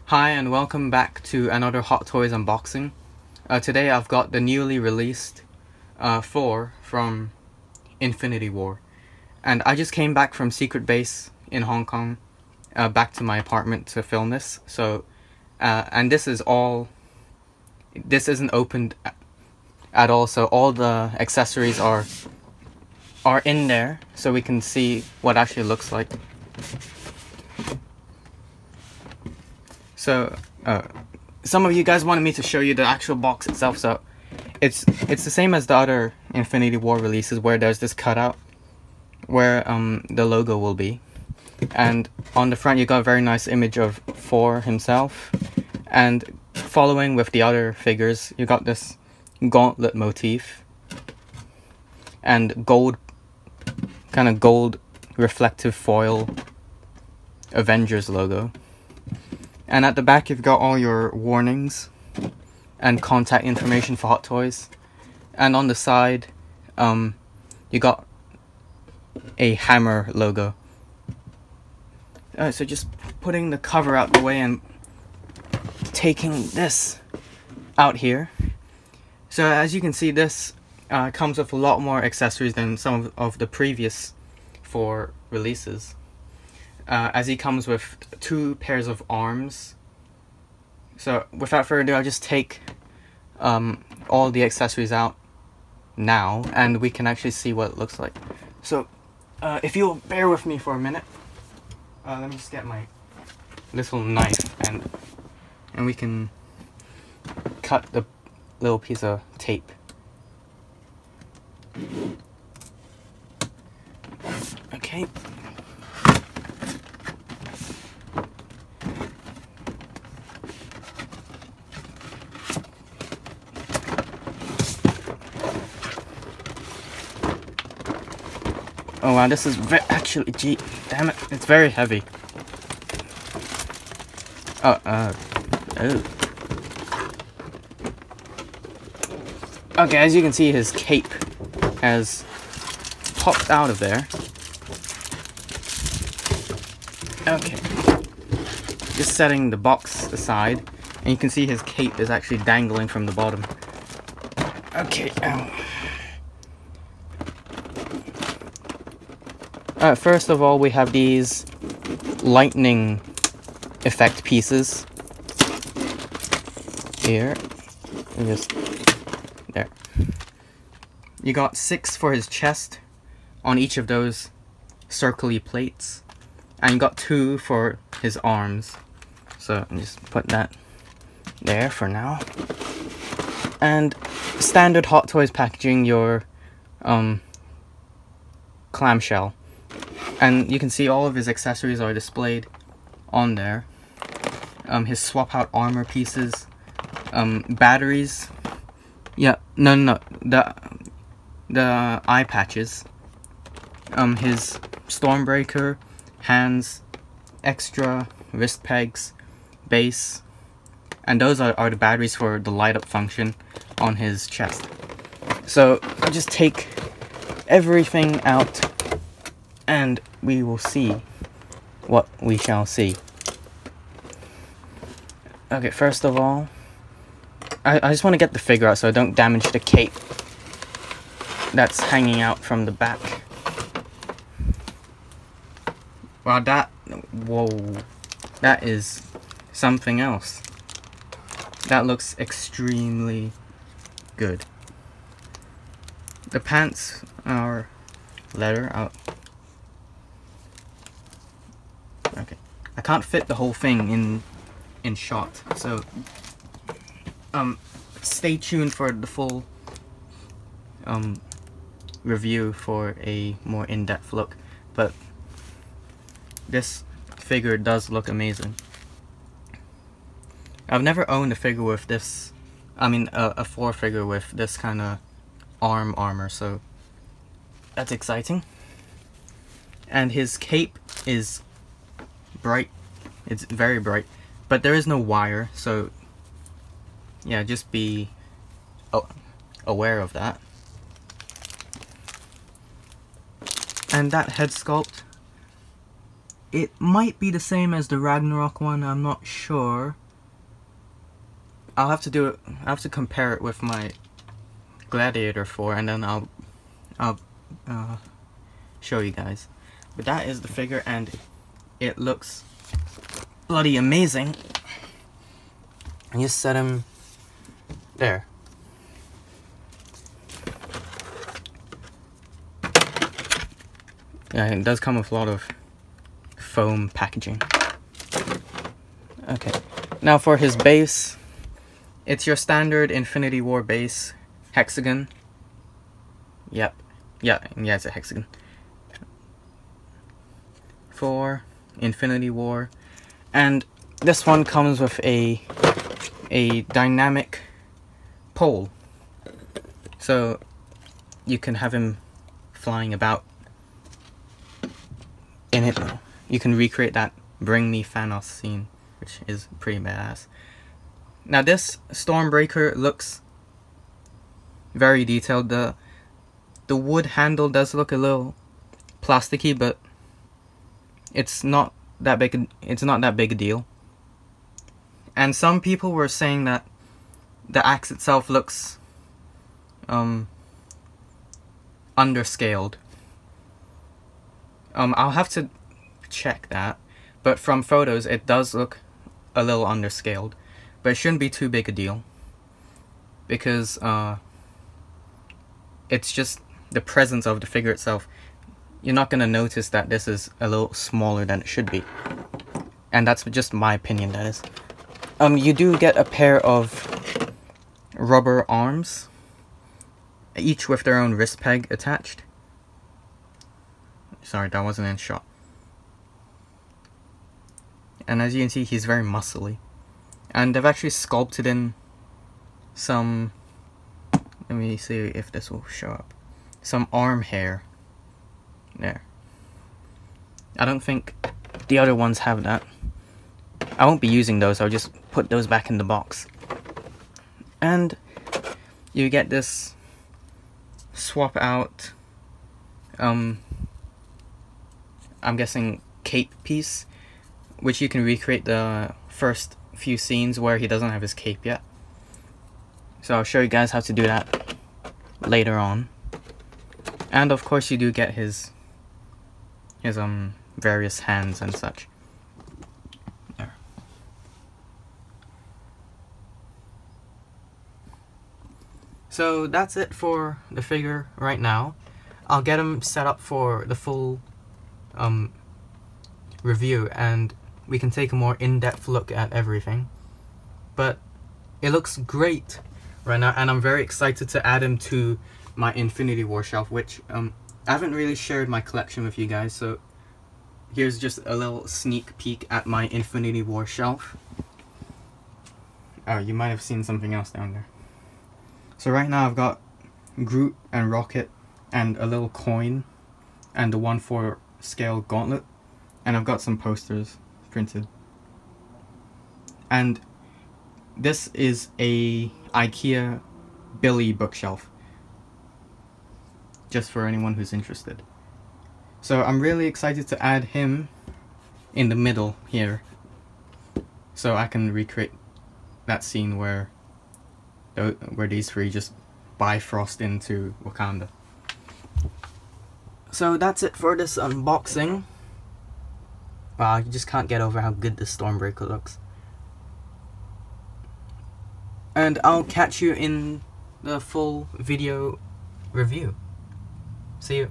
Hi and welcome back to another Hot Toys unboxing. Today I've got the newly released Thor from Infinity War. And I just came back from Secret Base in Hong Kong, back to my apartment to film this. So, and this isn't opened at all, so all the accessories are in there, so we can see what it actually looks like. So, some of you guys wanted me to show you the actual box itself, so it's the same as the other Infinity War releases where there's this cutout where the logo will be. And on the front you got a very nice image of Thor himself, and following with the other figures you got this gauntlet motif and gold reflective foil Avengers logo. And at the back you've got all your warnings and contact information for Hot Toys. And on the side, you got a hammer logo. So just putting the cover out the way and taking this out here. So as you can see, this comes with a lot more accessories than some of the previous 4 releases. As he comes with 2 pairs of arms. So without further ado, I'll just take all the accessories out now and we can actually see what it looks like. So if you'll bear with me for a minute, let me just get my little knife and we can cut the little piece of tape. Okay. Oh wow, this is actually, damn it, it's very heavy. Oh. Okay, as you can see, his cape has popped out of there. Okay. Just setting the box aside, and you can see his cape is actually dangling from the bottom. Okay, first of all, we have these lightning effect pieces here. And just there. You got 6 for his chest on each of those circly plates, and you got 2 for his arms. So just put that there for now. And standard Hot Toys packaging, your clamshell. And you can see all of his accessories are displayed on there. His swap out armor pieces, batteries. Yeah, no, the eye patches. His Stormbreaker, hands, extra wrist pegs, base, and those are the batteries for the light up function on his chest. So I'll just take everything out and we will see what we shall see. Okay, first of all, I just want to get the figure out so I don't damage the cape that's hanging out from the back. Wow, that is something else. That looks extremely good. The pants are leather. Okay, I can't fit the whole thing in shot, so stay tuned for the full review for a more in-depth look. But this figure does look amazing. I've never owned a figure with this, a Thor figure with this kind of armor, so that's exciting. And his cape is bright. It's very bright, but there is no wire, so yeah, just be aware of that. And that head sculpt It might be the same as the Ragnarok one, I'm not sure. I'll have to do it. I have to compare it with my Gladiator 4, and then I'll show you guys. But that is the figure, and it looks bloody amazing. And you set him there. Yeah, it does come with a lot of foam packaging. Okay, now for his base, it's your standard Infinity War base, hexagon. Yep, yeah, it's a hexagon. For Infinity War, and this one comes with a dynamic pole, so you can have him flying about in it. You can recreate that "Bring Me Thanos" scene, which is pretty badass. Now this Stormbreaker looks very detailed. The wood handle does look a little plasticky, but it's not that big. It's not that big a deal. And some people were saying that the axe itself looks underscaled. I'll have to check that, but from photos it does look a little underscaled, but it shouldn't be too big a deal, because it's just the presence of the figure itself. You're not gonna notice that this is a little smaller than it should be, and that's just my opinion, that is. You do get a pair of rubber arms, each with their own wrist peg attached. Sorry, that wasn't in shot. And as you can see, he's very muscly. And they've actually sculpted in some... Let me see if this will show up. Some arm hair. There. I don't think the other ones have that. I won't be using those, I'll just put those back in the box. And you get this swap out, I'm guessing cape piece, which you can recreate the first few scenes where he doesn't have his cape yet. So I'll show you guys how to do that later on. And of course you do get his various hands and such. There. So that's it for the figure right now. I'll get him set up for the full review, and we can take a more in-depth look at everything. But it looks great right now, and I'm very excited to add him to my Infinity War shelf, which I haven't really shared my collection with you guys, so here's just a little sneak peek at my Infinity War shelf. Oh, you might have seen something else down there. So right now I've got Groot and Rocket and a little coin and the 1/4 scale gauntlet, and I've got some posters printed. And this is a IKEA Billy bookshelf, just for anyone who's interested. So I'm really excited to add him in the middle here, so I can recreate that scene where these three just bifrost into Wakanda. So that's it for this unboxing. Wow, you just can't get over how good this Stormbreaker looks. And I'll catch you in the full video review. See you.